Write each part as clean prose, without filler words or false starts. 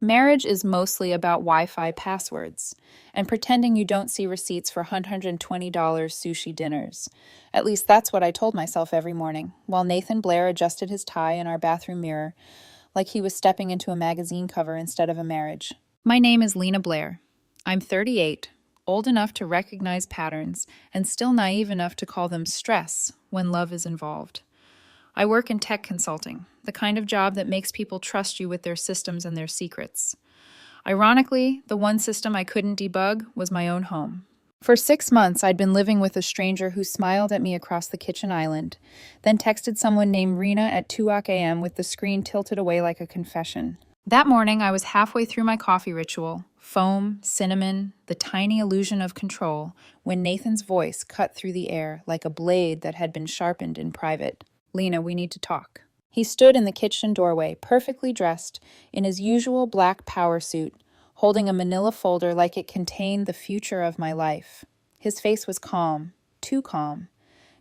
Marriage is mostly about Wi-Fi passwords and pretending you don't see receipts for $120 sushi dinners. At least that's what I told myself every morning, while Nathan Blair adjusted his tie in our bathroom mirror like he was stepping into a magazine cover instead of a marriage. My name is Lena Blair. I'm 38, old enough to recognize patterns, and still naive enough to call them stress when love is involved. I work in tech consulting, the kind of job that makes people trust you with their systems and their secrets. Ironically, the one system I couldn't debug was my own home. For 6 months, I'd been living with a stranger who smiled at me across the kitchen island, then texted someone named Rena at 2 a.m. with the screen tilted away like a confession. That morning, I was halfway through my coffee ritual, foam, cinnamon, the tiny illusion of control, when Nathan's voice cut through the air like a blade that had been sharpened in private. Lena, we need to talk. He stood in the kitchen doorway, perfectly dressed, in his usual black power suit, holding a manila folder like it contained the future of my life. His face was calm, too calm.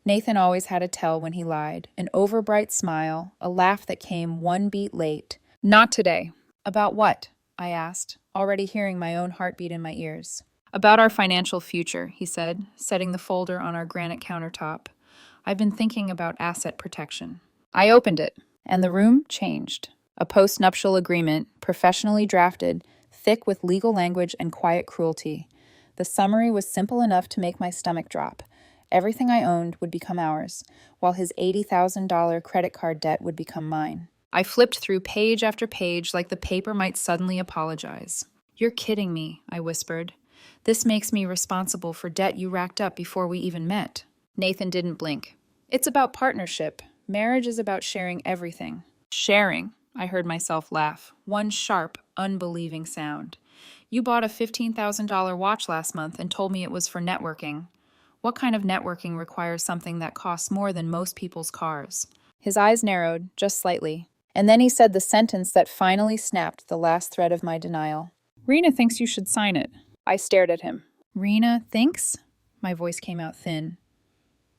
Nathan always had a tell when he lied, an overbright smile, a laugh that came one beat late. Not today. About what? I asked, already hearing my own heartbeat in my ears. About our financial future, he said, setting the folder on our granite countertop. I've been thinking about asset protection. I opened it, and the room changed. A post-nuptial agreement, professionally drafted, thick with legal language and quiet cruelty. The summary was simple enough to make my stomach drop. Everything I owned would become ours, while his $80,000 credit card debt would become mine. I flipped through page after page like the paper might suddenly apologize. You're kidding me, I whispered. This makes me responsible for debt you racked up before we even met. Nathan didn't blink. It's about partnership. Marriage is about sharing everything. Sharing, I heard myself laugh, one sharp, unbelieving sound. You bought a $15,000 watch last month and told me it was for networking. What kind of networking requires something that costs more than most people's cars? His eyes narrowed, just slightly, and then he said the sentence that finally snapped the last thread of my denial. Rena thinks you should sign it. I stared at him. Rena thinks? My voice came out thin.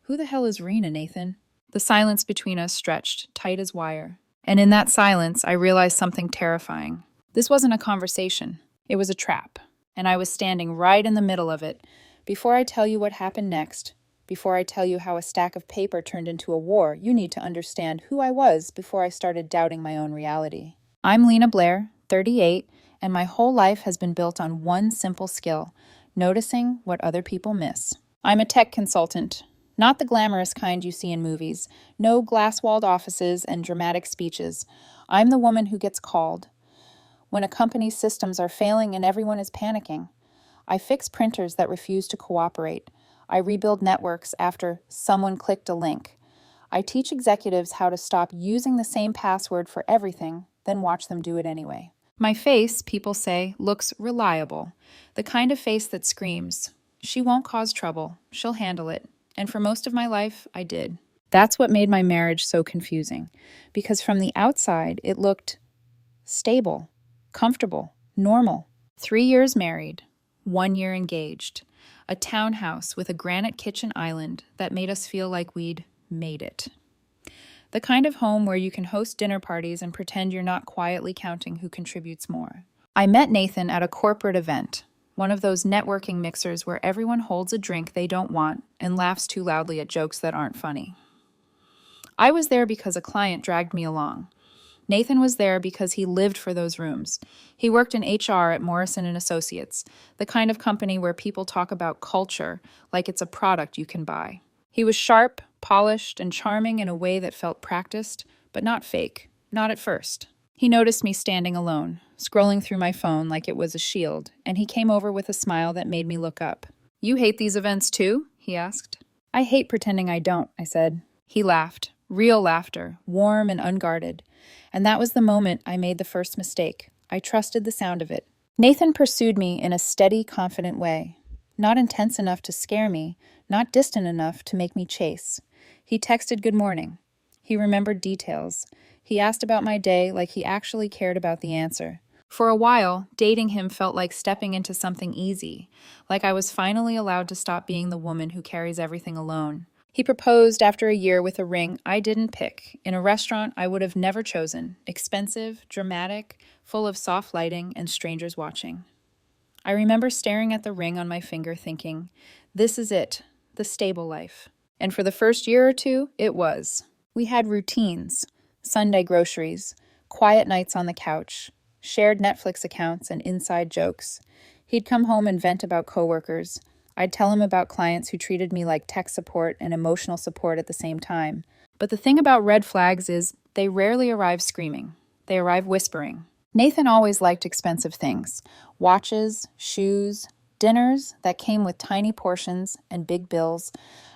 Who the hell is Rena, Nathan? The silence between us stretched, tight as wire. And in that silence, I realized something terrifying. This wasn't a conversation. It was a trap. And I was standing right in the middle of it. Before I tell you what happened next, before I tell you how a stack of paper turned into a war, you need to understand who I was before I started doubting my own reality. I'm Lena Blair, 38, and my whole life has been built on one simple skill, noticing what other people miss. I'm a tech consultant. Not the glamorous kind you see in movies. No glass-walled offices and dramatic speeches. I'm the woman who gets called when a company's systems are failing and everyone is panicking. I fix printers that refuse to cooperate. I rebuild networks after someone clicked a link. I teach executives how to stop using the same password for everything, then watch them do it anyway. My face, people say, looks reliable. The kind of face that screams, she won't cause trouble, she'll handle it. And for most of my life, I did. That's what made my marriage so confusing, because from the outside, it looked stable, comfortable, normal. 3 years married, 1 year engaged, a townhouse with a granite kitchen island that made us feel like we'd made it. The kind of home where you can host dinner parties and pretend you're not quietly counting who contributes more. I met Nathan at a corporate event. One of those networking mixers where everyone holds a drink they don't want and laughs too loudly at jokes that aren't funny. I was there because a client dragged me along. Nathan was there because he lived for those rooms. He worked in HR at Morrison & Associates, the kind of company where people talk about culture like it's a product you can buy. He was sharp, polished, and charming in a way that felt practiced, but not fake, not at first. He noticed me standing alone, scrolling through my phone like it was a shield, and he came over with a smile that made me look up. You hate these events too? He asked. I hate pretending I don't, I said. He laughed, real laughter, warm and unguarded. And that was the moment I made the first mistake. I trusted the sound of it. Nathan pursued me in a steady, confident way. Not intense enough to scare me, not distant enough to make me chase. He texted good morning. He remembered details. He asked about my day like he actually cared about the answer. For a while, dating him felt like stepping into something easy, like I was finally allowed to stop being the woman who carries everything alone. He proposed after a year with a ring I didn't pick, in a restaurant I would have never chosen, expensive, dramatic, full of soft lighting and strangers watching. I remember staring at the ring on my finger thinking, this is it, the stable life. And for the first year or two, it was. We had routines, Sunday groceries, quiet nights on the couch, shared Netflix accounts and inside jokes. He'd come home and vent about coworkers. I'd tell him about clients who treated me like tech support and emotional support at the same time. But the thing about red flags is they rarely arrive screaming. They arrive whispering. Nathan always liked expensive things. Watches, shoes, dinners that came with tiny portions and big bills.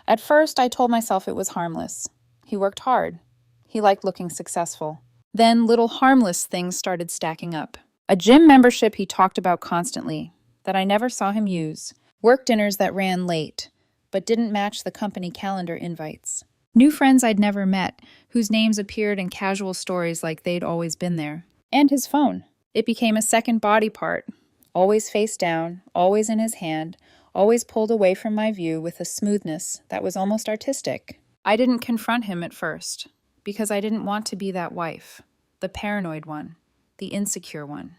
At first, I told myself it was harmless. He worked hard. He liked looking successful. Then little harmless things started stacking up. A gym membership he talked about constantly, that I never saw him use. Work dinners that ran late, but didn't match the company calendar invites. New friends I'd never met, whose names appeared in casual stories like they'd always been there. And his phone. It became a second body part, always face down, always in his hand, always pulled away from my view with a smoothness that was almost artistic. I didn't confront him at first, because I didn't want to be that wife, the paranoid one, the insecure one,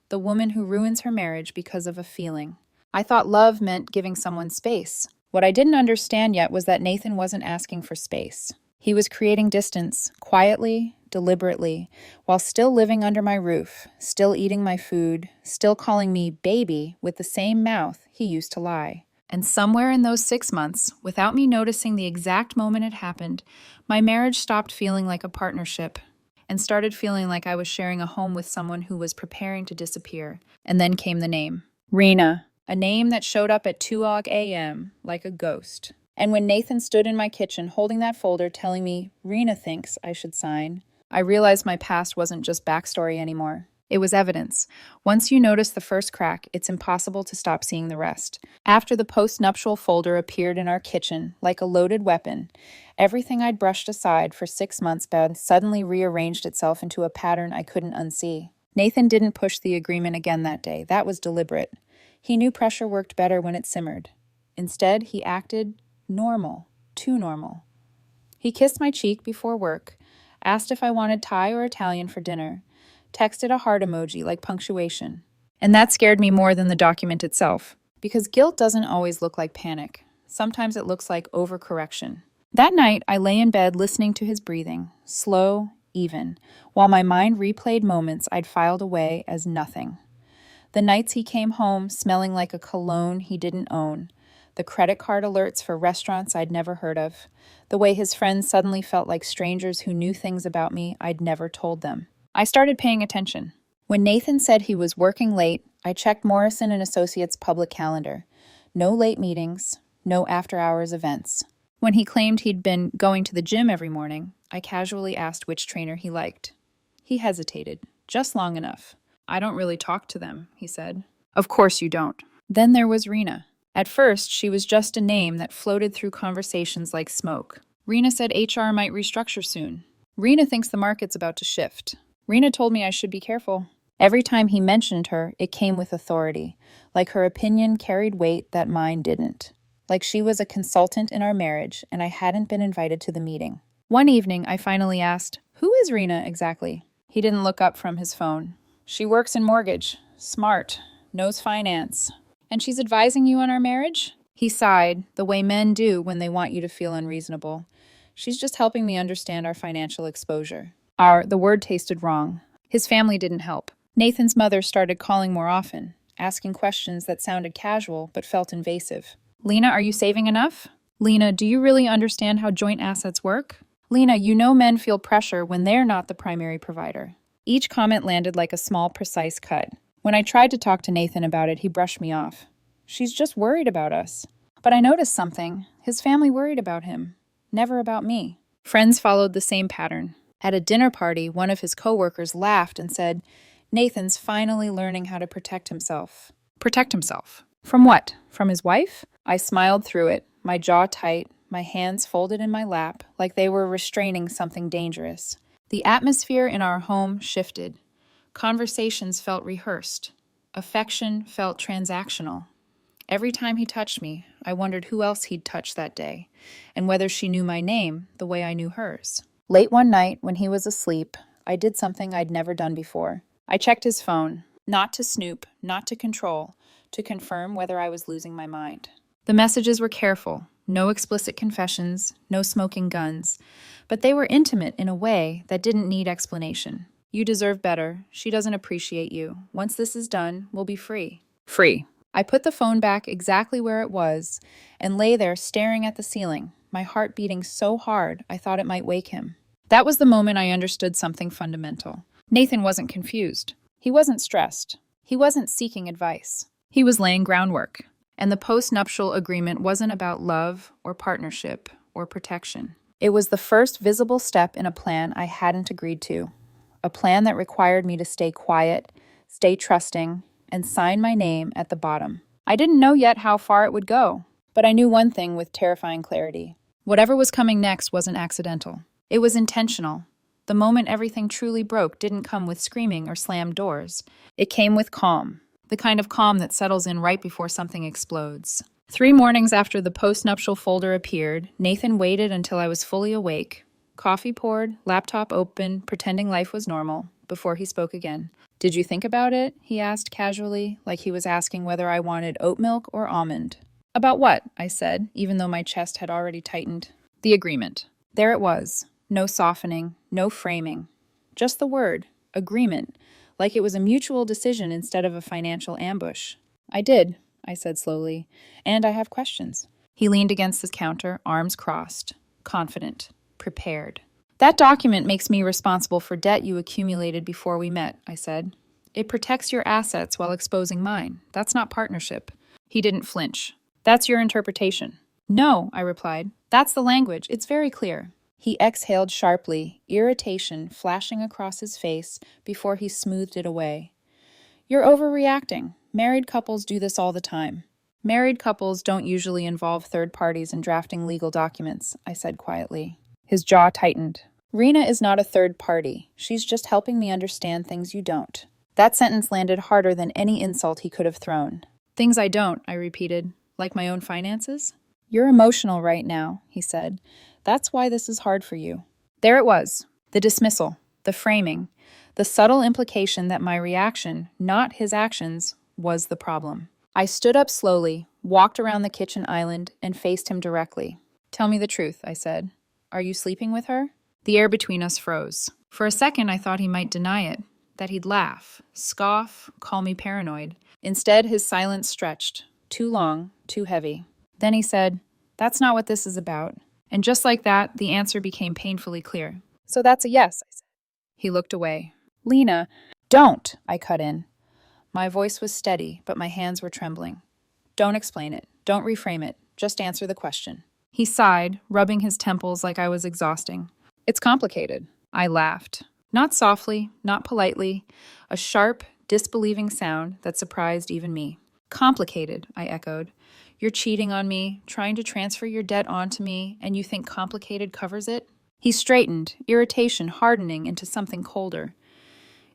the woman who ruins her marriage because of a feeling. I thought love meant giving someone space. What I didn't understand yet was that Nathan wasn't asking for space. He was creating distance, quietly, deliberately, while still living under my roof, still eating my food, still calling me baby with the same mouth he used to lie. And somewhere in those 6 months, without me noticing the exact moment it happened, my marriage stopped feeling like a partnership and started feeling like I was sharing a home with someone who was preparing to disappear. And then came the name. Rena, a name that showed up at 2 a.m. like a ghost. And when Nathan stood in my kitchen holding that folder telling me Rena thinks I should sign, I realized my past wasn't just backstory anymore. It was evidence. Once you notice the first crack, it's impossible to stop seeing the rest. After the post-nuptial folder appeared in our kitchen, like a loaded weapon, everything I'd brushed aside for 6 months suddenly rearranged itself into a pattern I couldn't unsee. Nathan didn't push the agreement again that day. That was deliberate. He knew pressure worked better when it simmered. Instead, he acted normal, too normal. He kissed my cheek before work, asked if I wanted Thai or Italian for dinner, texted a heart emoji like punctuation. And that scared me more than the document itself, because guilt doesn't always look like panic. Sometimes it looks like overcorrection. That night, I lay in bed listening to his breathing, slow, even, while my mind replayed moments I'd filed away as nothing. The nights he came home smelling like a cologne he didn't own, the credit card alerts for restaurants I'd never heard of, the way his friends suddenly felt like strangers who knew things about me I'd never told them. I started paying attention. When Nathan said he was working late, I checked Morrison & Associates' public calendar. No late meetings, no after-hours events. When he claimed he'd been going to the gym every morning, I casually asked which trainer he liked. He hesitated, just long enough. "I don't really talk to them," he said. "Of course you don't." Then there was Rena. At first, she was just a name that floated through conversations like smoke. Rena said HR might restructure soon. Rena thinks the market's about to shift. Rena told me I should be careful. Every time he mentioned her, it came with authority, like her opinion carried weight that mine didn't. Like she was a consultant in our marriage, and I hadn't been invited to the meeting. One evening, I finally asked, "Who is Rena exactly?" He didn't look up from his phone. "She works in mortgage, smart, knows finance. And she's advising you on our marriage?" He sighed, the way men do when they want you to feel unreasonable. "She's just helping me understand our financial exposure." The word tasted wrong. His family didn't help. Nathan's mother started calling more often, asking questions that sounded casual but felt invasive. "Lena, are you saving enough? Lena, do you really understand how joint assets work? Lena, you know men feel pressure when they're not the primary provider." Each comment landed like a small, precise cut. When I tried to talk to Nathan about it, he brushed me off. "She's just worried about us." But I noticed something. His family worried about him, never about me. Friends followed the same pattern. At a dinner party, one of his coworkers laughed and said, "Nathan's finally learning how to protect himself." Protect himself? From what? From his wife? I smiled through it, my jaw tight, my hands folded in my lap, like they were restraining something dangerous. The atmosphere in our home shifted. Conversations felt rehearsed. Affection felt transactional. Every time he touched me, I wondered who else he'd touched that day, and whether she knew my name the way I knew hers. Late one night, when he was asleep, I did something I'd never done before. I checked his phone, not to snoop, not to control, to confirm whether I was losing my mind. The messages were careful, no explicit confessions, no smoking guns, but they were intimate in a way that didn't need explanation. You deserve better. She doesn't appreciate you. Once this is done, we'll be free. Free. I put the phone back exactly where it was and lay there staring at the ceiling, my heart beating so hard I thought it might wake him. That was the moment I understood something fundamental. Nathan wasn't confused. He wasn't stressed. He wasn't seeking advice. He was laying groundwork. And the postnuptial agreement wasn't about love or partnership or protection. It was the first visible step in a plan I hadn't agreed to. A plan that required me to stay quiet, stay trusting, and sign my name at the bottom. I didn't know yet how far it would go, but I knew one thing with terrifying clarity. Whatever was coming next wasn't accidental. It was intentional. The moment everything truly broke didn't come with screaming or slammed doors. It came with calm, the kind of calm that settles in right before something explodes. 3 mornings after the postnuptial folder appeared, Nathan waited until I was fully awake, coffee poured, laptop open, pretending life was normal, before he spoke again. "Did you think about it?" he asked casually, like he was asking whether I wanted oat milk or almond. "About what?" I said, even though my chest had already tightened. "The agreement." There it was. No softening, no framing. Just the word, agreement, like it was a mutual decision instead of a financial ambush. "I did," I said slowly, "and I have questions." He leaned against his counter, arms crossed, confident, prepared. "That document makes me responsible for debt you accumulated before we met," I said. "It protects your assets while exposing mine. That's not partnership." He didn't flinch. "That's your interpretation." "No," I replied. "That's the language. It's very clear." He exhaled sharply, irritation flashing across his face before he smoothed it away. "You're overreacting. Married couples do this all the time." "Married couples don't usually involve third parties in drafting legal documents," I said quietly. His jaw tightened. "Rena is not a third party. She's just helping me understand things you don't." That sentence landed harder than any insult he could have thrown. "Things I don't," I repeated. "Like my own finances?" "You're emotional right now," he said. "That's why this is hard for you." There it was. The dismissal, the framing, the subtle implication that my reaction, not his actions, was the problem. I stood up slowly, walked around the kitchen island, and faced him directly. "Tell me the truth," I said. "Are you sleeping with her?" The air between us froze. For a second, I thought he might deny it, that he'd laugh, scoff, call me paranoid. Instead, his silence stretched, too long, too heavy. Then he said, "That's not what this is about." And just like that, the answer became painfully clear. "So that's a yes," I said. He looked away. "Lena, don't," I cut in. My voice was steady, but my hands were trembling. "Don't explain it. Don't reframe it. Just answer the question." He sighed, rubbing his temples like I was exhausting. "It's complicated." I laughed. Not softly, not politely, a sharp, disbelieving sound that surprised even me. "Complicated," I echoed. "You're cheating on me, trying to transfer your debt onto me, and you think complicated covers it?" He straightened, irritation hardening into something colder.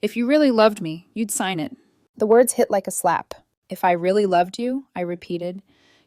"If you really loved me, you'd sign it." The words hit like a slap. "If I really loved you," I repeated,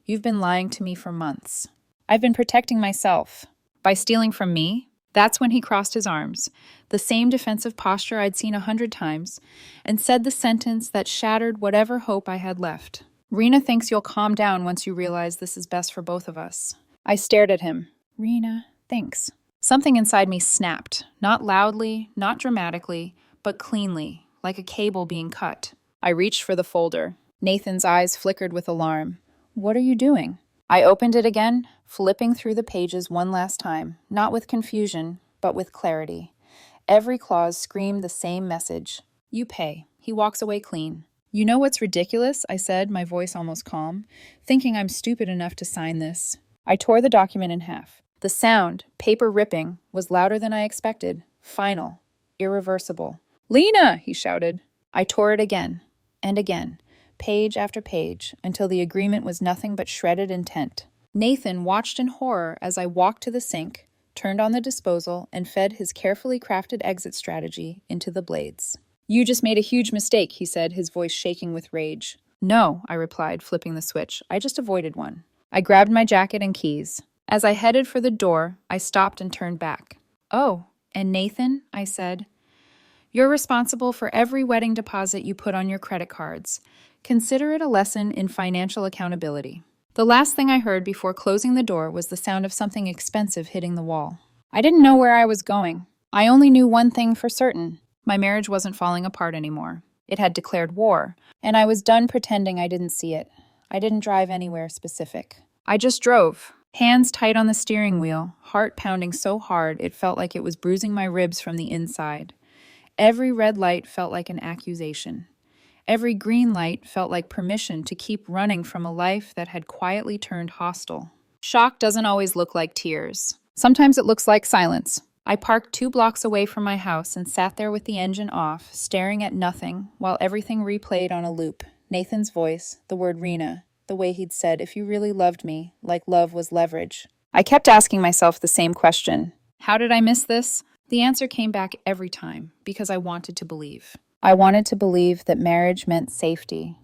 "you've been lying to me for months." "I've been protecting myself." "By stealing from me?" That's when he crossed his arms, the same defensive posture I'd seen 100 times, and said the sentence that shattered whatever hope I had left. "Rena thinks you'll calm down once you realize this is best for both of us." I stared at him. "Rena thinks." Something inside me snapped, not loudly, not dramatically, but cleanly, like a cable being cut. I reached for the folder. Nathan's eyes flickered with alarm. "What are you doing?" I opened it again, flipping through the pages one last time, not with confusion, but with clarity. Every clause screamed the same message. "You pay. He walks away clean." "You know what's ridiculous?" I said, my voice almost calm, thinking I'm stupid enough to sign this. I tore the document in half. The sound, paper ripping, was louder than I expected. Final. Irreversible. "Lena!" he shouted. I tore it again, and again, page after page, until the agreement was nothing but shredded intent. Nathan watched in horror as I walked to the sink, turned on the disposal, and fed his carefully crafted exit strategy into the blades. "You just made a huge mistake," he said, his voice shaking with rage. No, I replied, flipping the switch. I just avoided one. I grabbed my jacket and keys. As I headed for the door, I stopped and turned back. Oh, and Nathan, I said, you're responsible for every wedding deposit you put on your credit cards. Consider it a lesson in financial accountability. The last thing I heard before closing the door was the sound of something expensive hitting the wall. I didn't know where I was going. I only knew one thing for certain. My marriage wasn't falling apart anymore. It had declared war, and I was done pretending I didn't see it. I didn't drive anywhere specific. I just drove, hands tight on the steering wheel, heart pounding so hard it felt like it was bruising my ribs from the inside. Every red light felt like an accusation. Every green light felt like permission to keep running from a life that had quietly turned hostile. Shock doesn't always look like tears. Sometimes it looks like silence. I parked 2 blocks away from my house and sat there with the engine off, staring at nothing, while everything replayed on a loop. Nathan's voice, the word Rena, the way he'd said, if you really loved me, like love was leverage. I kept asking myself the same question. How did I miss this? The answer came back every time, because I wanted to believe. I wanted to believe that marriage meant safety,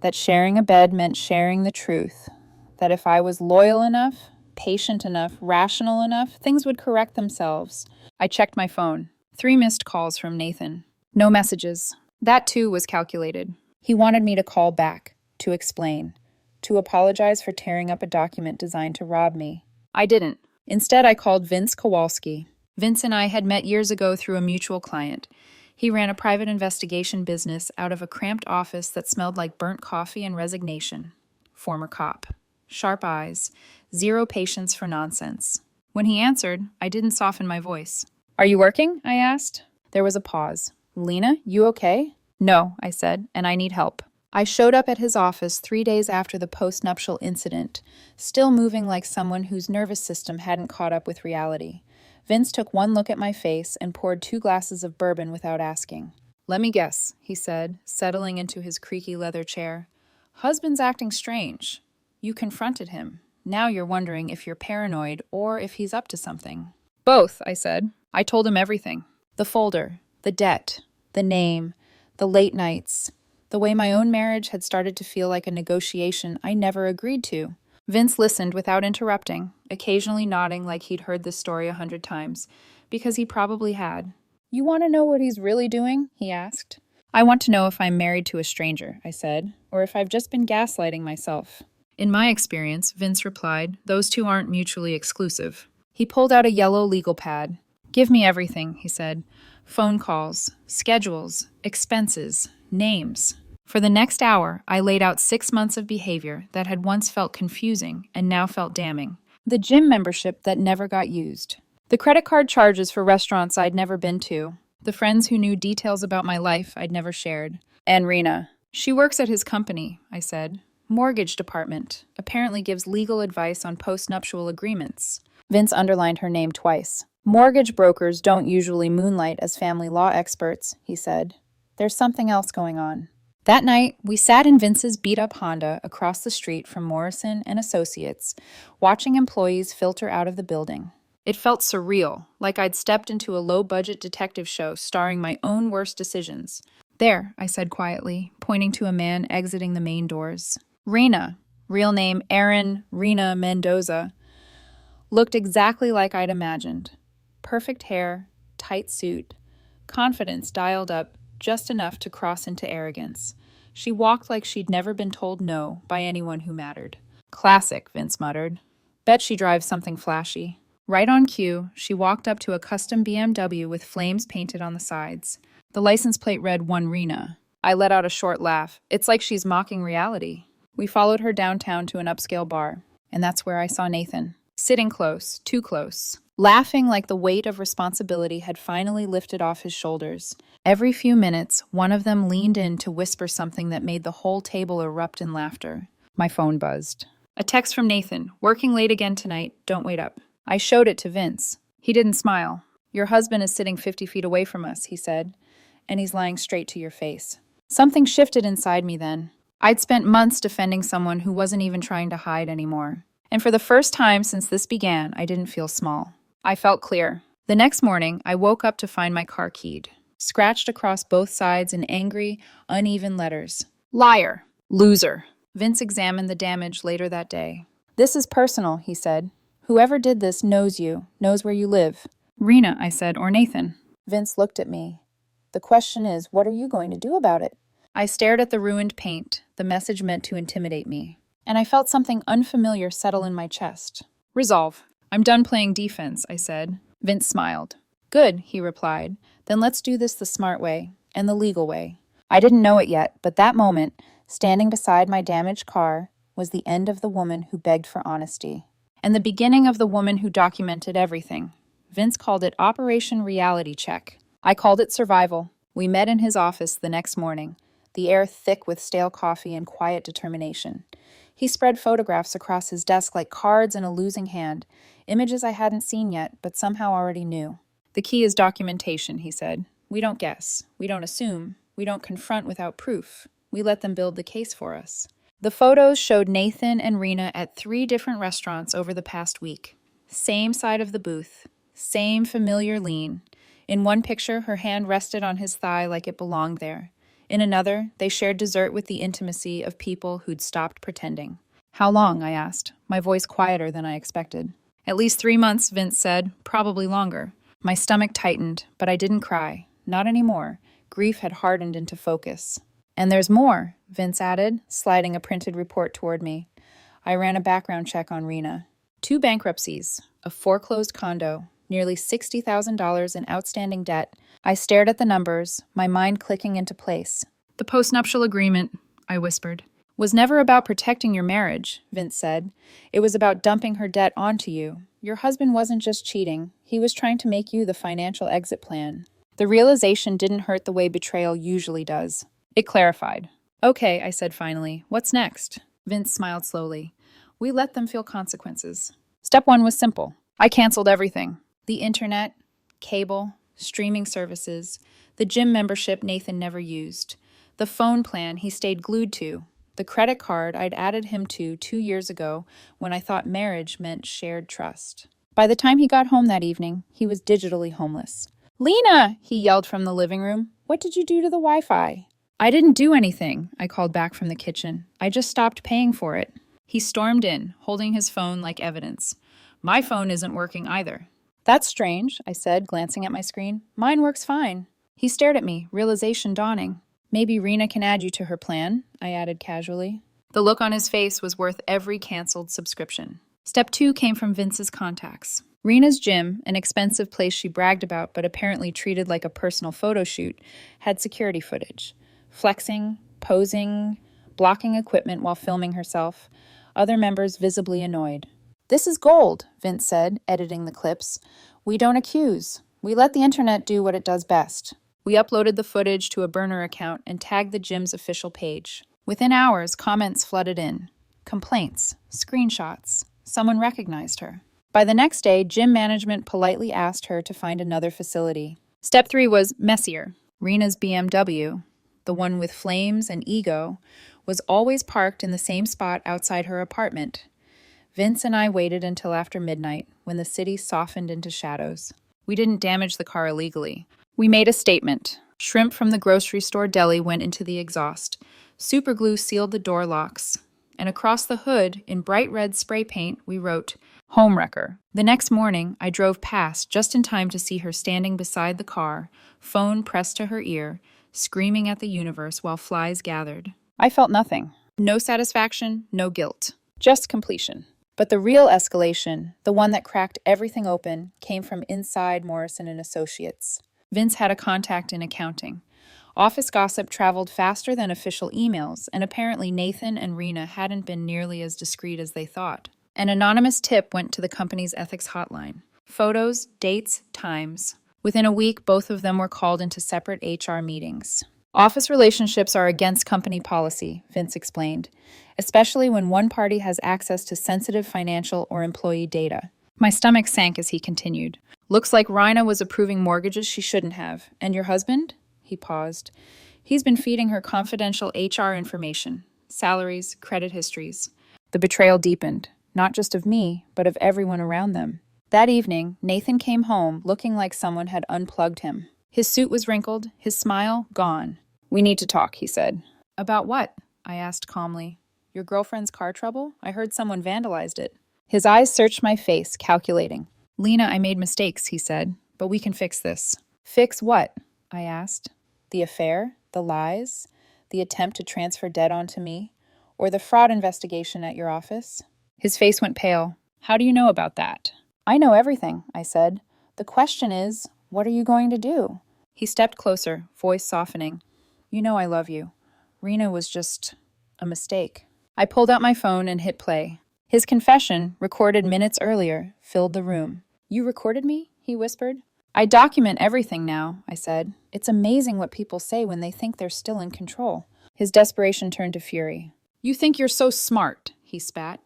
that sharing a bed meant sharing the truth, that if I was loyal enough, patient enough, rational enough, things would correct themselves. I checked my phone. 3 missed calls from Nathan. No messages. That too was calculated. He wanted me to call back, to explain, to apologize for tearing up a document designed to rob me. I didn't. Instead, I called Vince Kowalski. Vince and I had met years ago through a mutual client. He ran a private investigation business out of a cramped office that smelled like burnt coffee and resignation. Former cop. Sharp eyes. Zero patience for nonsense. When he answered, I didn't soften my voice. Are you working? I asked. There was a pause. Lena, you okay? No, I said, and I need help. I showed up at his office 3 days after the postnuptial incident, still moving like someone whose nervous system hadn't caught up with reality. Vince took one look at my face and poured 2 glasses of bourbon without asking. Let me guess, he said, settling into his creaky leather chair. Husband's acting strange. You confronted him. Now you're wondering if you're paranoid or if he's up to something. Both, I said. I told him everything. The folder, the debt, the name, the late nights, the way my own marriage had started to feel like a negotiation I never agreed to. Vince listened without interrupting, occasionally nodding like he'd heard this story 100 times, because he probably had. You want to know what he's really doing? He asked. I want to know if I'm married to a stranger, I said, or if I've just been gaslighting myself. In my experience, Vince replied, those two aren't mutually exclusive. He pulled out a yellow legal pad. Give me everything, he said. Phone calls, schedules, expenses, names. For the next hour, I laid out 6 months of behavior that had once felt confusing and now felt damning. The gym membership that never got used. The credit card charges for restaurants I'd never been to. The friends who knew details about my life I'd never shared. And Rena. She works at his company, I said. Mortgage department. Apparently gives legal advice on postnuptial agreements. Vince underlined her name twice. Mortgage brokers don't usually moonlight as family law experts, he said. There's something else going on. That night, we sat in Vince's beat-up Honda across the street from Morrison and Associates, watching employees filter out of the building. It felt surreal, like I'd stepped into a low-budget detective show starring my own worst decisions. There, I said quietly, pointing to a man exiting the main doors. Rena, real name Aaron Rena Mendoza, looked exactly like I'd imagined. Perfect hair, tight suit, confidence dialed up just enough to cross into arrogance. She walked like she'd never been told no by anyone who mattered. Classic, Vince muttered. Bet she drives something flashy. Right on cue, she walked up to a custom BMW with flames painted on the sides. The license plate read 1 Rena. I let out a short laugh. It's like she's mocking reality. We followed her downtown to an upscale bar, and that's where I saw Nathan. Sitting close, too close. Laughing like the weight of responsibility had finally lifted off his shoulders. Every few minutes, one of them leaned in to whisper something that made the whole table erupt in laughter. My phone buzzed. A text from Nathan. Working late again tonight. Don't wait up. I showed it to Vince. He didn't smile. Your husband is sitting 50 feet away from us, he said, and he's lying straight to your face. Something shifted inside me then. I'd spent months defending someone who wasn't even trying to hide anymore. And for the first time since this began, I didn't feel small. I felt clear. The next morning, I woke up to find my car keyed, scratched across both sides in angry, uneven letters. Liar. Loser. Vince examined the damage later that day. This is personal, he said. Whoever did this knows you, knows where you live. Rena, I said, or Nathan. Vince looked at me. The question is, what are you going to do about it? I stared at the ruined paint, the message meant to intimidate me. And I felt something unfamiliar settle in my chest. Resolve. I'm done playing defense, I said. Vince smiled. Good, he replied. Then let's do this the smart way, and the legal way. I didn't know it yet, but that moment, standing beside my damaged car, was the end of the woman who begged for honesty. And the beginning of the woman who documented everything. Vince called it Operation Reality Check. I called it survival. We met in his office the next morning, the air thick with stale coffee and quiet determination. He spread photographs across his desk like cards in a losing hand, images I hadn't seen yet, but somehow already knew. The key is documentation, he said. We don't guess. We don't assume. We don't confront without proof. We let them build the case for us. The photos showed Nathan and Rena at 3 different restaurants over the past week. Same side of the booth. Same familiar lean. In one picture, her hand rested on his thigh like it belonged there. In another, they shared dessert with the intimacy of people who'd stopped pretending. How long, I asked, my voice quieter than I expected. At least 3 months, Vince said, probably longer. My stomach tightened, but I didn't cry. Not anymore. Grief had hardened into focus. And there's more, Vince added, sliding a printed report toward me. I ran a background check on Rena. 2 bankruptcies, a foreclosed condo, nearly $60,000 in outstanding debt. I stared at the numbers, my mind clicking into place. The postnuptial agreement, I whispered, was never about protecting your marriage, Vince said. It was about dumping her debt onto you. Your husband wasn't just cheating. He was trying to make you the financial exit plan. The realization didn't hurt the way betrayal usually does. It clarified. Okay, I said finally. What's next? Vince smiled slowly. We let them feel consequences. Step 1 was simple. I canceled everything. The internet, cable, streaming services, the gym membership Nathan never used, the phone plan he stayed glued to, the credit card I'd added him to 2 years ago when I thought marriage meant shared trust. By the time he got home that evening, he was digitally homeless. Lena, he yelled from the living room. What did you do to the Wi-Fi? I didn't do anything, I called back from the kitchen. I just stopped paying for it. He stormed in, holding his phone like evidence. My phone isn't working either. That's strange, I said, glancing at my screen. Mine works fine. He stared at me, realization dawning. Maybe Rena can add you to her plan, I added casually. The look on his face was worth every canceled subscription. Step 2 came from Vince's contacts. Rena's gym, an expensive place she bragged about but apparently treated like a personal photo shoot, had security footage. Flexing, posing, blocking equipment while filming herself, other members visibly annoyed. This is gold, Vince said, editing the clips. We don't accuse. We let the internet do what it does best. We uploaded the footage to a burner account and tagged the gym's official page. Within hours, comments flooded in. Complaints, screenshots. Someone recognized her. By the next day, gym management politely asked her to find another facility. Step 3 was messier. Rena's BMW, the one with flames and ego, was always parked in the same spot outside her apartment. Vince and I waited until after midnight, when the city softened into shadows. We didn't damage the car illegally. We made a statement. Shrimp from the grocery store deli went into the exhaust. Superglue sealed the door locks. And across the hood, in bright red spray paint, we wrote, Homewrecker. The next morning, I drove past just in time to see her standing beside the car, phone pressed to her ear, screaming at the universe while flies gathered. I felt nothing. No satisfaction, no guilt. Just completion. But the real escalation, the one that cracked everything open, came from inside Morrison & Associates. Vince had a contact in accounting. Office gossip traveled faster than official emails, and apparently Nathan and Rena hadn't been nearly as discreet as they thought. An anonymous tip went to the company's ethics hotline. Photos, dates, times. Within a week, both of them were called into separate HR meetings. Office relationships are against company policy, Vince explained, especially when one party has access to sensitive financial or employee data. My stomach sank as he continued. Looks like Rina was approving mortgages she shouldn't have. And your husband? He paused. He's been feeding her confidential HR information, salaries, credit histories. The betrayal deepened, not just of me, but of everyone around them. That evening, Nathan came home looking like someone had unplugged him. His suit was wrinkled, his smile gone. We need to talk, he said. About what? I asked calmly. Your girlfriend's car trouble? I heard someone vandalized it. His eyes searched my face, calculating. Lena, I made mistakes, he said, but we can fix this. Fix what? I asked. The affair? The lies? The attempt to transfer debt onto me? Or the fraud investigation at your office? His face went pale. How do you know about that? I know everything, I said. The question is, what are you going to do? He stepped closer, voice softening. You know I love you. Rena was just a mistake. I pulled out my phone and hit play. His confession, recorded minutes earlier, filled the room. You recorded me? He whispered. I document everything now, I said. It's amazing what people say when they think they're still in control. His desperation turned to fury. You think you're so smart, he spat.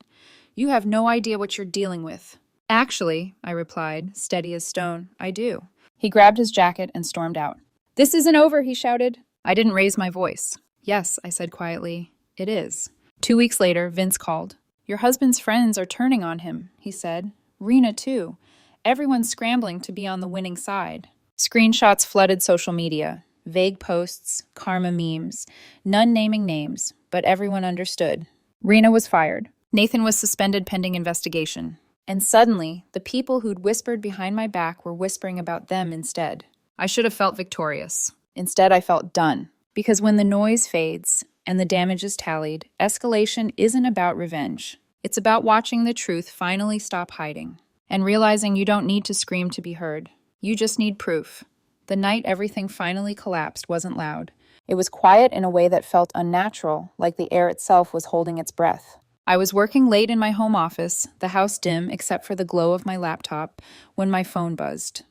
You have no idea what you're dealing with. Actually, I replied, steady as stone, I do. He grabbed his jacket and stormed out. This isn't over, he shouted. I didn't raise my voice. Yes, I said quietly, it is. 2 weeks later, Vince called. Your husband's friends are turning on him, he said. Rena, too. Everyone's scrambling to be on the winning side. Screenshots flooded social media. Vague posts, karma memes, none naming names, but everyone understood. Rena was fired. Nathan was suspended pending investigation. And suddenly, the people who'd whispered behind my back were whispering about them instead. I should have felt victorious. Instead, I felt done. Because when the noise fades and the damage is tallied, escalation isn't about revenge. It's about watching the truth finally stop hiding. And realizing you don't need to scream to be heard. You just need proof. The night everything finally collapsed wasn't loud. It was quiet in a way that felt unnatural, like the air itself was holding its breath. I was working late in my home office, the house dim except for the glow of my laptop, when my phone buzzed.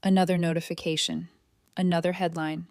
Another notification. Another headline.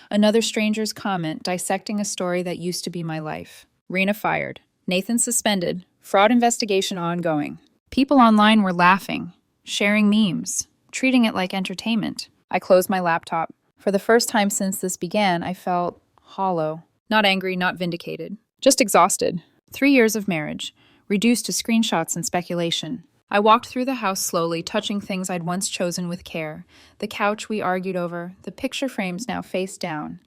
Another stranger's comment dissecting a story that used to be my life. Rena fired. Nathan suspended. Fraud investigation ongoing. People online were laughing, sharing memes, treating it like entertainment. I closed my laptop. For the first time since this began, I felt hollow. Not angry, not vindicated. Just exhausted. 3 years of marriage, reduced to screenshots and speculation. I walked through the house slowly, touching things I'd once chosen with care. The couch we argued over, the picture frames now face down,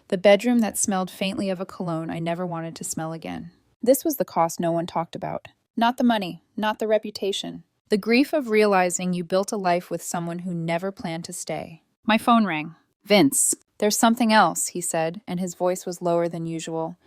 the bedroom that smelled faintly of a cologne I never wanted to smell again. This was the cost no one talked about. Not the money, not the reputation. The grief of realizing you built a life with someone who never planned to stay. My phone rang. Vince. There's something else, he said, and his voice was lower than usual.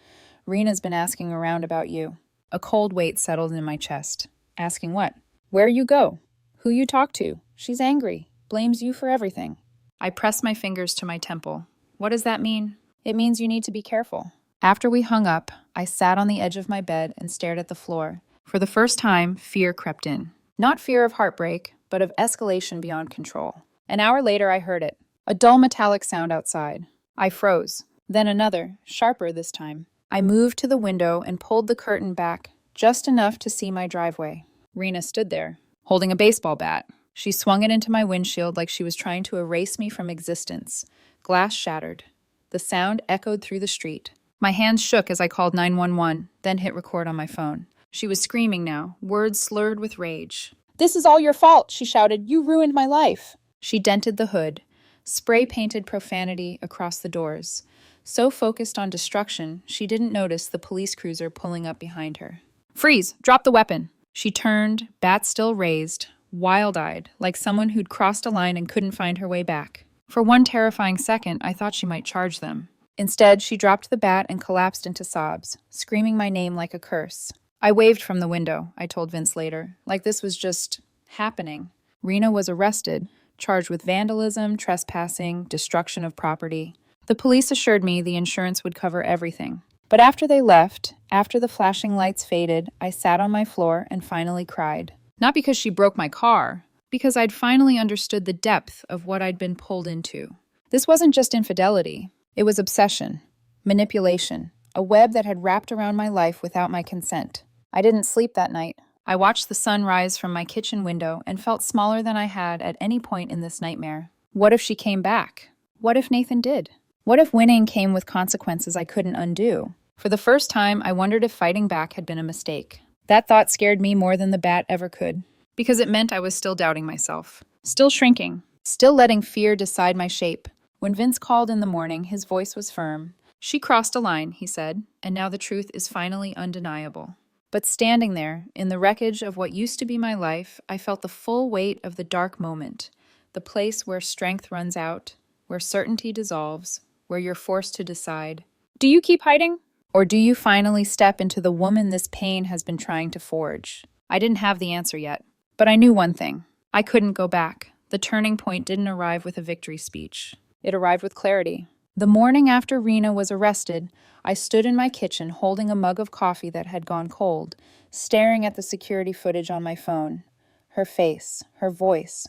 Rena's been asking around about you. A cold weight settled in my chest. Asking what? Where you go? Who you talk to? She's angry. Blames you for everything. I pressed my fingers to my temple. What does that mean? It means you need to be careful. After we hung up, I sat on the edge of my bed and stared at the floor. For the first time, fear crept in. Not fear of heartbreak, but of escalation beyond control. An hour later, I heard it. A dull metallic sound outside. I froze. Then another, sharper this time. I moved to the window and pulled the curtain back, just enough to see my driveway. Rena stood there, holding a baseball bat. She swung it into my windshield like she was trying to erase me from existence. Glass shattered. The sound echoed through the street. My hands shook as I called 911, then hit record on my phone. She was screaming now, words slurred with rage. This is all your fault, she shouted. You ruined my life. She dented the hood, spray-painted profanity across the doors. So focused on destruction, she didn't notice the police cruiser pulling up behind her. Freeze! Drop the weapon! She turned, bat still raised, wild-eyed, like someone who'd crossed a line and couldn't find her way back. For one terrifying second, I thought she might charge them. Instead, she dropped the bat and collapsed into sobs, screaming my name like a curse. I waved from the window, I told Vince later, like this was just happening. Rena was arrested, charged with vandalism, trespassing, destruction of property. The police assured me the insurance would cover everything. But after they left, after the flashing lights faded, I sat on my floor and finally cried. Not because she broke my car, because I'd finally understood the depth of what I'd been pulled into. This wasn't just infidelity. It was obsession, manipulation, a web that had wrapped around my life without my consent. I didn't sleep that night. I watched the sun rise from my kitchen window and felt smaller than I had at any point in this nightmare. What if she came back? What if Nathan did? What if winning came with consequences I couldn't undo? For the first time, I wondered if fighting back had been a mistake. That thought scared me more than the bat ever could, because it meant I was still doubting myself, still shrinking, still letting fear decide my shape. When Vince called in the morning, his voice was firm. She crossed a line, he said, and now the truth is finally undeniable. But standing there, in the wreckage of what used to be my life, I felt the full weight of the dark moment, the place where strength runs out, where certainty dissolves, where you're forced to decide. Do you keep hiding? Or do you finally step into the woman this pain has been trying to forge? I didn't have the answer yet, but I knew one thing. I couldn't go back. The turning point didn't arrive with a victory speech. It arrived with clarity. The morning after Rena was arrested, I stood in my kitchen holding a mug of coffee that had gone cold, staring at the security footage on my phone. Her face, her voice,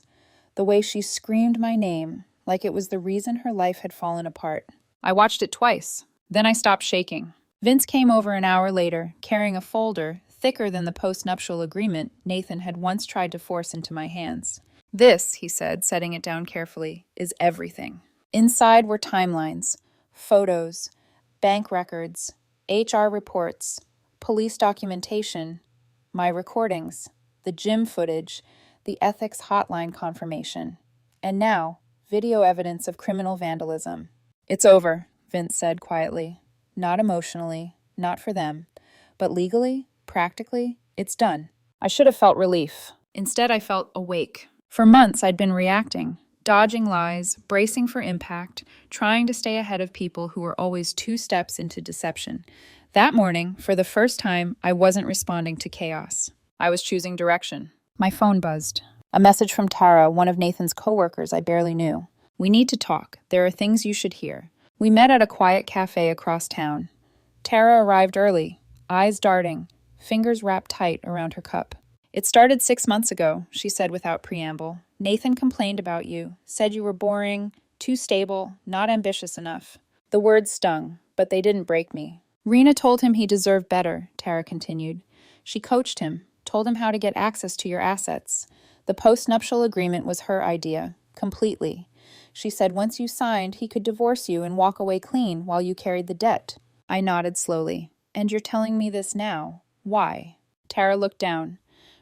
the way she screamed my name, like it was the reason her life had fallen apart. I watched it twice. Then I stopped shaking. Vince came over an hour later, carrying a folder thicker than the postnuptial agreement Nathan had once tried to force into my hands. This, he said, setting it down carefully, is everything. Inside were timelines, photos, bank records, HR reports, police documentation, my recordings, the gym footage, the ethics hotline confirmation, and now, video evidence of criminal vandalism. It's over, Vince said quietly. Not emotionally, not for them, but legally, practically, it's done. I should have felt relief. Instead, I felt awake. For months, I'd been reacting, dodging lies, bracing for impact, trying to stay ahead of people who were always 2 steps into deception. That morning, for the first time, I wasn't responding to chaos. I was choosing direction. My phone buzzed. A message from Tara, one of Nathan's coworkers I barely knew. We need to talk. There are things you should hear. We met at a quiet cafe across town. Tara arrived early, eyes darting, fingers wrapped tight around her cup. It started 6 months ago, she said without preamble. Nathan complained about you, said you were boring, too stable, not ambitious enough. The words stung, but they didn't break me. Rena told him he deserved better, Tara continued. She coached him, told him how to get access to your assets. The postnuptial agreement was her idea, completely. She said once you signed, he could divorce you and walk away clean while you carried the debt. I nodded slowly. And you're telling me this now? Why? Tara looked down.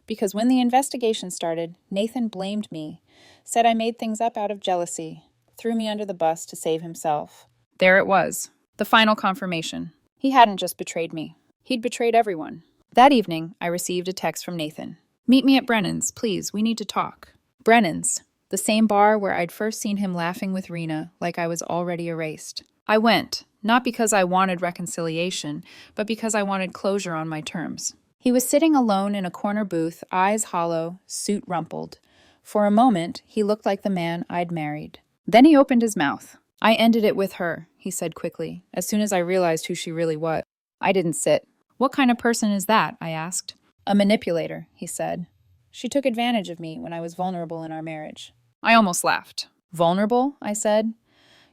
Because when the investigation started, Nathan blamed me, said I made things up out of jealousy, threw me under the bus to save himself. There it was, the final confirmation. He hadn't just betrayed me. He'd betrayed everyone. That evening, I received a text from Nathan. Meet me at Brennan's, please, we need to talk. Brennan's, the same bar where I'd first seen him laughing with Rena, like I was already erased. I went, not because I wanted reconciliation, but because I wanted closure on my terms. He was sitting alone in a corner booth, eyes hollow, suit rumpled. For a moment, he looked like the man I'd married. Then he opened his mouth. I ended it with her, he said quickly, as soon as I realized who she really was. I didn't sit. What kind of person is that? I asked. A manipulator, he said. She took advantage of me when I was vulnerable in our marriage. I almost laughed. Vulnerable? I said.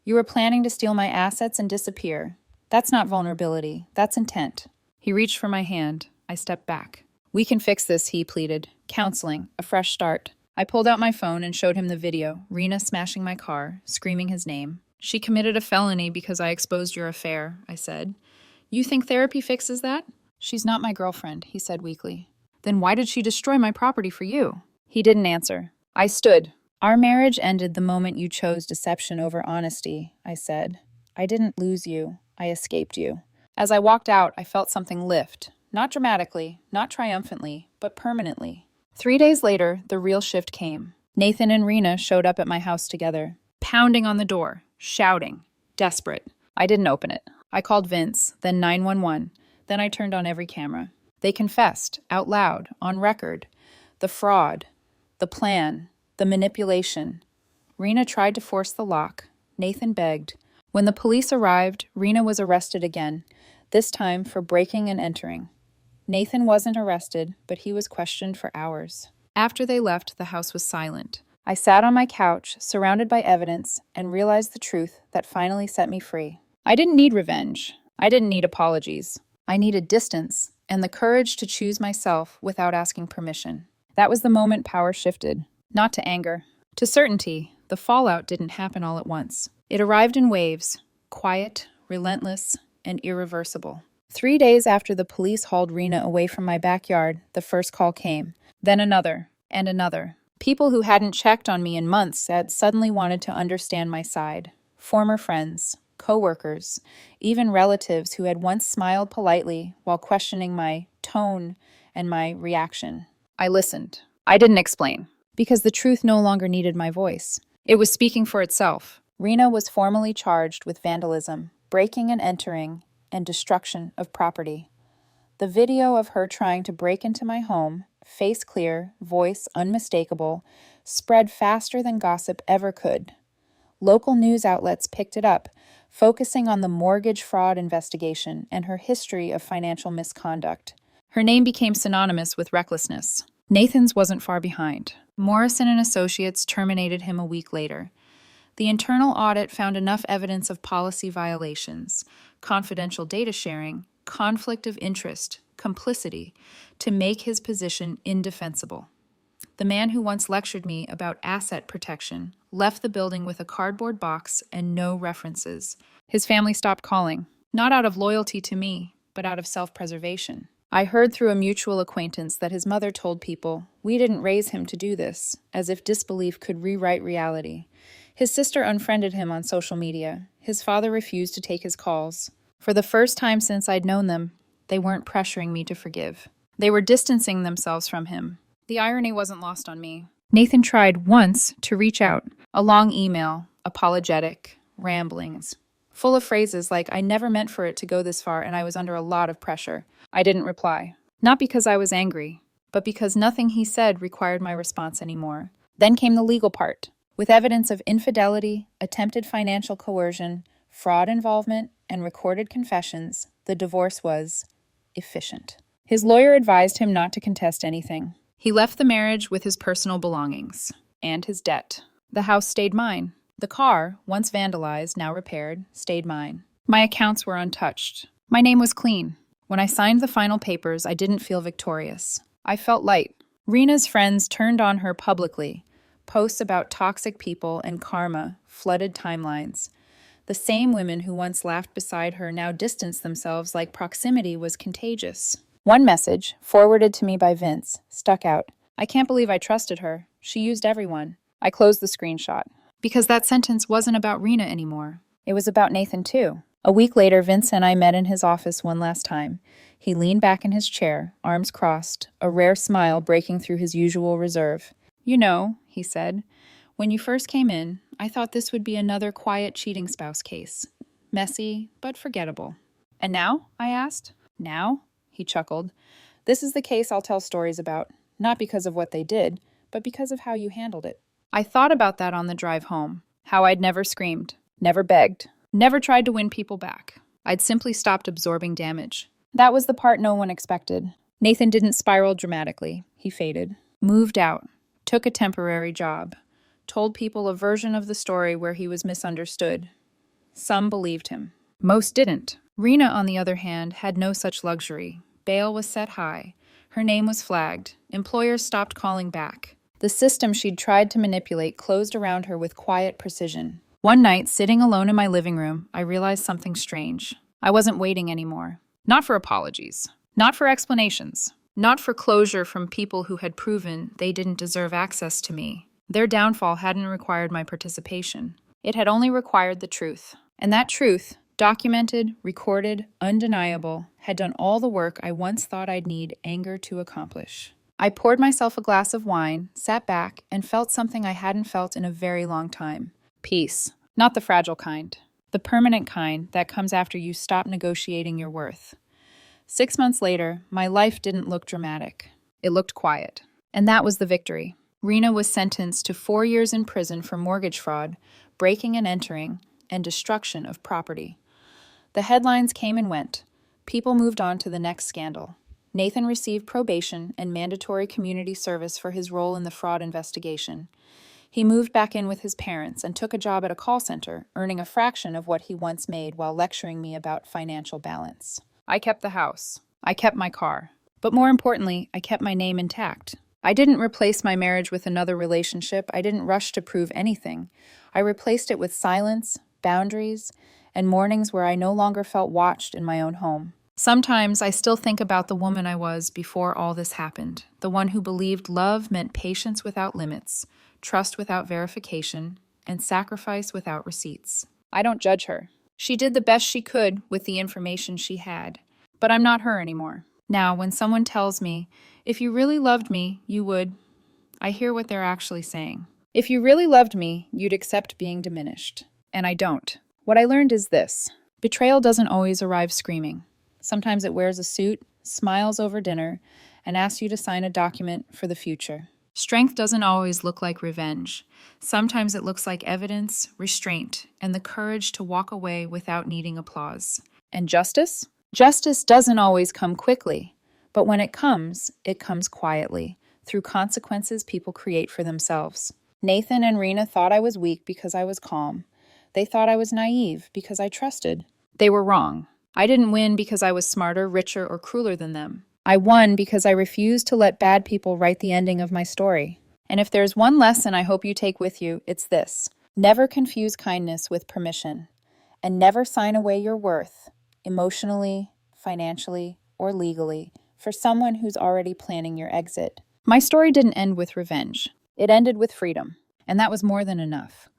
You were planning to steal my assets and disappear. That's not vulnerability. That's intent. He reached for my hand. I stepped back. We can fix this, he pleaded. Counseling. A fresh start. I pulled out my phone and showed him the video, Rena smashing my car, screaming his name. She committed a felony because I exposed your affair, I said. You think therapy fixes that? She's not my girlfriend, he said weakly. Then why did she destroy my property for you? He didn't answer. I stood. Our marriage ended the moment you chose deception over honesty, I said. I didn't lose you. I escaped you. As I walked out, I felt something lift. Not dramatically, not triumphantly, but permanently. 3 days later, the real shift came. Nathan and Rena showed up at my house together, pounding on the door, shouting, desperate. I didn't open it. I called Vince, then 911. Then I turned on every camera. They confessed, out loud, on record. The fraud, the plan, the manipulation. Rena tried to force the lock. Nathan begged. When the police arrived, Rena was arrested again, this time for breaking and entering. Nathan wasn't arrested, but he was questioned for hours. After they left, the house was silent. I sat on my couch, surrounded by evidence, and realized the truth that finally set me free. I didn't need revenge. I didn't need apologies. I needed distance and the courage to choose myself without asking permission. That was the moment power shifted, not to anger, to certainty. The fallout didn't happen all at once. It arrived in waves, quiet, relentless, and irreversible. 3 days after the police hauled Rena away from my backyard, the first call came. Then another, and another. People who hadn't checked on me in months had suddenly wanted to understand my side. Former friends, coworkers, even relatives who had once smiled politely while questioning my tone and my reaction. I listened. I didn't explain, because the truth no longer needed my voice. It was speaking for itself. Rena was formally charged with vandalism, breaking and entering, and destruction of property. The video of her trying to break into my home, face clear, voice unmistakable, spread faster than gossip ever could. Local news outlets picked it up, focusing on the mortgage fraud investigation and her history of financial misconduct. Her name became synonymous with recklessness. Nathan's wasn't far behind. Morrison and Associates terminated him a week later. The internal audit found enough evidence of policy violations, confidential data sharing, conflict of interest, complicity, to make his position indefensible. The man who once lectured me about asset protection left the building with a cardboard box and no references. His family stopped calling, not out of loyalty to me, but out of self-preservation. I heard through a mutual acquaintance that his mother told people, "We didn't raise him to do this," as if disbelief could rewrite reality. His sister unfriended him on social media. His father refused to take his calls. For the first time since I'd known them, they weren't pressuring me to forgive. They were distancing themselves from him. The irony wasn't lost on me. Nathan tried once to reach out. A long email, apologetic, ramblings, full of phrases like, "I never meant for it to go this far and I was under a lot of pressure." I didn't reply. Not because I was angry, but because nothing he said required my response anymore. Then came the legal part. With evidence of infidelity, attempted financial coercion, fraud involvement, and recorded confessions, the divorce was efficient. His lawyer advised him not to contest anything. He left the marriage with his personal belongings and his debt. The house stayed mine. The car, once vandalized, now repaired, stayed mine. My accounts were untouched. My name was clean. When I signed the final papers, I didn't feel victorious. I felt light. Rena's friends turned on her publicly. Posts about toxic people and karma flooded timelines. The same women who once laughed beside her now distanced themselves like proximity was contagious. One message, forwarded to me by Vince, stuck out. "I can't believe I trusted her. She used everyone." I closed the screenshot. Because that sentence wasn't about Rena anymore. It was about Nathan too. A week later, Vince and I met in his office one last time. He leaned back in his chair, arms crossed, a rare smile breaking through his usual reserve. "You know," he said, "when you first came in, I thought this would be another quiet cheating spouse case. Messy, but forgettable." "And now?" I asked. "Now?" He chuckled. "This is the case I'll tell stories about, not because of what they did, but because of how you handled it." I thought about that on the drive home, how I'd never screamed, never begged, never tried to win people back. I'd simply stopped absorbing damage. That was the part no one expected. Nathan didn't spiral dramatically. He faded, moved out, took a temporary job, told people a version of the story where he was misunderstood. Some believed him. Most didn't. Rena, on the other hand, had no such luxury. Bail was set high. Her name was flagged. Employers stopped calling back. The system she'd tried to manipulate closed around her with quiet precision. One night, sitting alone in my living room, I realized something strange. I wasn't waiting anymore. Not for apologies. Not for explanations. Not for closure from people who had proven they didn't deserve access to me. Their downfall hadn't required my participation. It had only required the truth. And that truth, documented, recorded, undeniable, had done all the work I once thought I'd need anger to accomplish. I poured myself a glass of wine, sat back, and felt something I hadn't felt in a very long time. Peace. Not the fragile kind. The permanent kind that comes after you stop negotiating your worth. 6 months later, my life didn't look dramatic. It looked quiet. And that was the victory. Rena was sentenced to 4 years in prison for mortgage fraud, breaking and entering, and destruction of property. The headlines came and went. People moved on to the next scandal. Nathan received probation and mandatory community service for his role in the fraud investigation. He moved back in with his parents and took a job at a call center, earning a fraction of what he once made while lecturing me about financial balance. I kept the house. I kept my car. But more importantly, I kept my name intact. I didn't replace my marriage with another relationship. I didn't rush to prove anything. I replaced it with silence, boundaries, and mornings where I no longer felt watched in my own home. Sometimes I still think about the woman I was before all this happened, the one who believed love meant patience without limits, trust without verification, and sacrifice without receipts. I don't judge her. She did the best she could with the information she had. But I'm not her anymore. Now, when someone tells me, if you really loved me, you would, I hear what they're actually saying. If you really loved me, you'd accept being diminished. And I don't. What I learned is this. Betrayal doesn't always arrive screaming. Sometimes it wears a suit, smiles over dinner, and asks you to sign a document for the future. Strength doesn't always look like revenge. Sometimes it looks like evidence, restraint, and the courage to walk away without needing applause. And justice? Justice doesn't always come quickly, but when it comes quietly, through consequences people create for themselves. Nathan and Rena thought I was weak because I was calm. They thought I was naive because I trusted. They were wrong. I didn't win because I was smarter, richer, or crueler than them. I won because I refused to let bad people write the ending of my story. And if there's one lesson I hope you take with you, it's this. Never confuse kindness with permission. And never sign away your worth, emotionally, financially, or legally, for someone who's already planning your exit. My story didn't end with revenge. It ended with freedom. And that was more than enough.